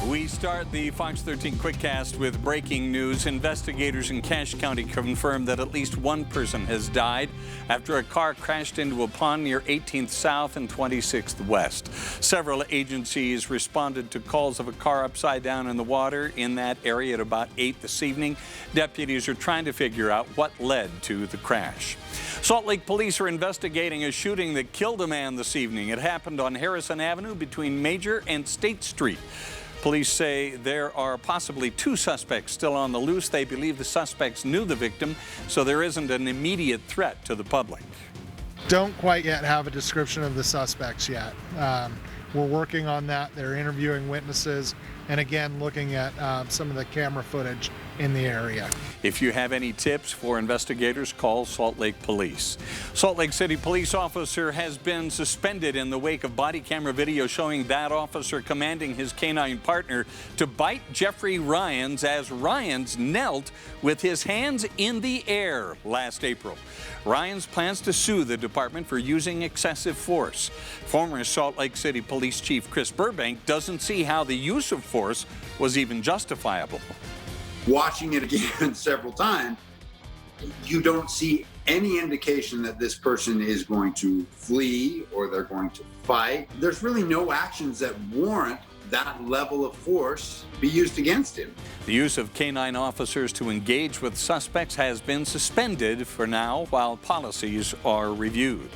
We start the Fox 13 Quickcast with breaking news. Investigators in Cache County confirmed that at least one person has died after a car crashed into a pond near 18th South and 26th West. Several agencies responded to calls of a car upside down in the water in that area at about 8 this evening. Deputies are trying to figure out what led to the crash. Salt Lake police are investigating a shooting that killed a man this evening. It happened on Harrison Avenue between Major and State Street. Police say there are possibly two suspects still on the loose. They believe the suspects knew the victim, so there isn't an immediate threat to the public. Don't quite yet have a description of the suspects yet. We're working on that. They're interviewing witnesses and again looking at some of the camera footage in the area. If you have any tips for investigators, call Salt Lake Police. Salt Lake City police officer has been suspended in the wake of body camera video showing that officer commanding his canine partner to bite Jeffrey Ryans as Ryans knelt with his hands in the air last April. Ryans plans to sue the department for using excessive force. Former Salt Lake City Police Chief Chris Burbank doesn't see how the use of force was even justifiable. Watching it again several times, you don't see any indication that this person is going to flee or they're going to fight. There's really no actions that warrant that level of force be used against him. The use of canine officers to engage with suspects has been suspended for now while policies are reviewed.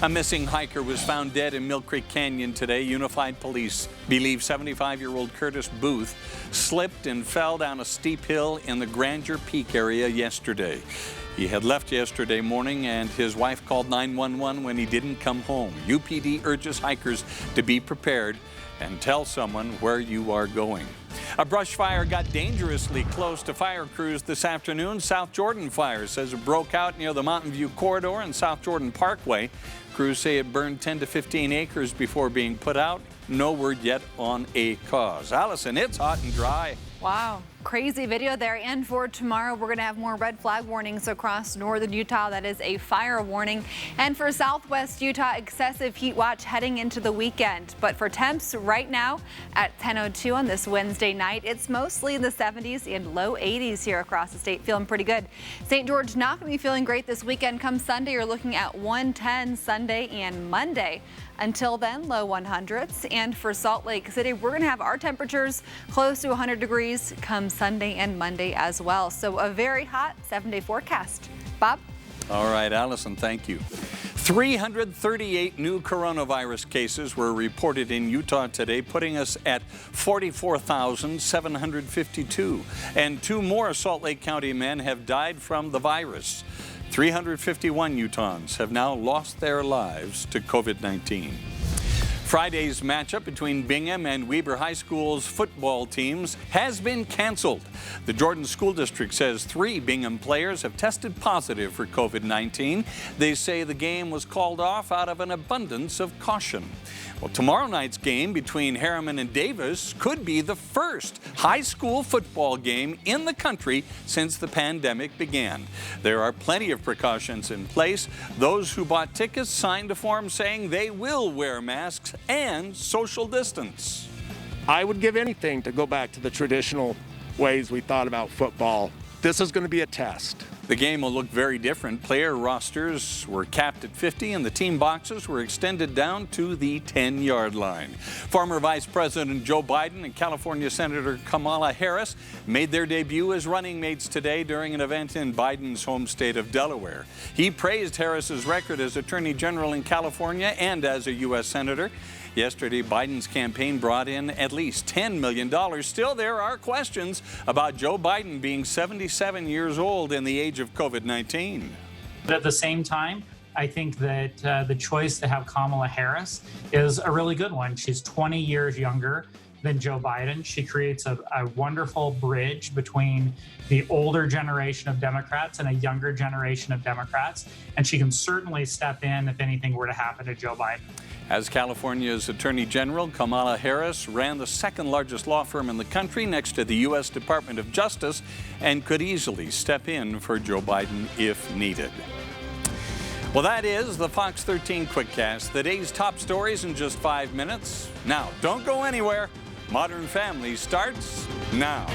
A missing hiker was found dead in Mill Creek Canyon today. Unified Police believe 75-year-old Curtis Booth slipped and fell down a steep hill in the Grandeur Peak area yesterday. He had left yesterday morning and his wife called 911 when he didn't come home. UPD urges hikers to be prepared and tell someone where you are going. A brush fire got dangerously close to fire crews this afternoon. South Jordan Fire says it broke out near the Mountain View Corridor and South Jordan Parkway. Crews say it burned 10 to 15 acres before being put out. No word yet on a cause. Allison, it's hot and dry. Wow, crazy video there. And for tomorrow, we're going to have more red flag warnings across northern Utah. That is a fire warning. And for southwest Utah, excessive heat watch heading into the weekend. But for temps right now at 10:02 on this Wednesday night, it's mostly in the 70s and low 80s here across the state, feeling pretty good. St. George not going to be feeling great this weekend. Come Sunday, you're looking at 110 Sunday and Monday. Until then, low 100s. And for Salt Lake City, we're going to have our temperatures close to 100 degrees come Sunday and Monday as well. So a very hot 7-day forecast. Bob? All right, Allison, thank you. 338 new coronavirus cases were reported in Utah today, putting us at 44,752. And 2 more Salt Lake County men have died from the virus. 351 Utahns have now lost their lives to COVID-19. Friday's matchup between Bingham and Weber High School's football teams has been canceled. The Jordan School District says 3 Bingham players have tested positive for COVID-19. They say the game was called off out of an abundance of caution. Well, tomorrow night's game between Harriman and Davis could be the first high school football game in the country since the pandemic began. There are plenty of precautions in place. Those who bought tickets signed a form saying they will wear masks and social distance. I would give anything to go back to the traditional ways we thought about football. This is going to be a test. The game will look very different. Player rosters were capped at 50 and the team boxes were extended down to the 10-yard line. Former Vice President Joe Biden and California Senator Kamala Harris made their debut as running mates today during an event in Biden's home state of Delaware. He praised Harris's record as Attorney General in California and as a U.S. Senator. Yesterday, Biden's campaign brought in at least $10 million. Still, there are questions about Joe Biden being 77 years old in the age of COVID-19. But at the same time, I think that the choice to have Kamala Harris is a really good one. She's 20 years younger than Joe Biden. She creates a wonderful bridge between the older generation of Democrats and a younger generation of Democrats. And she can certainly step in if anything were to happen to Joe Biden. As California's Attorney General, Kamala Harris ran the second largest law firm in the country next to the U.S. Department of Justice and could easily step in for Joe Biden if needed. Well, that is the Fox 13 Quickcast. The day's top stories in just 5 minutes. Now, don't go anywhere. Modern Family starts now.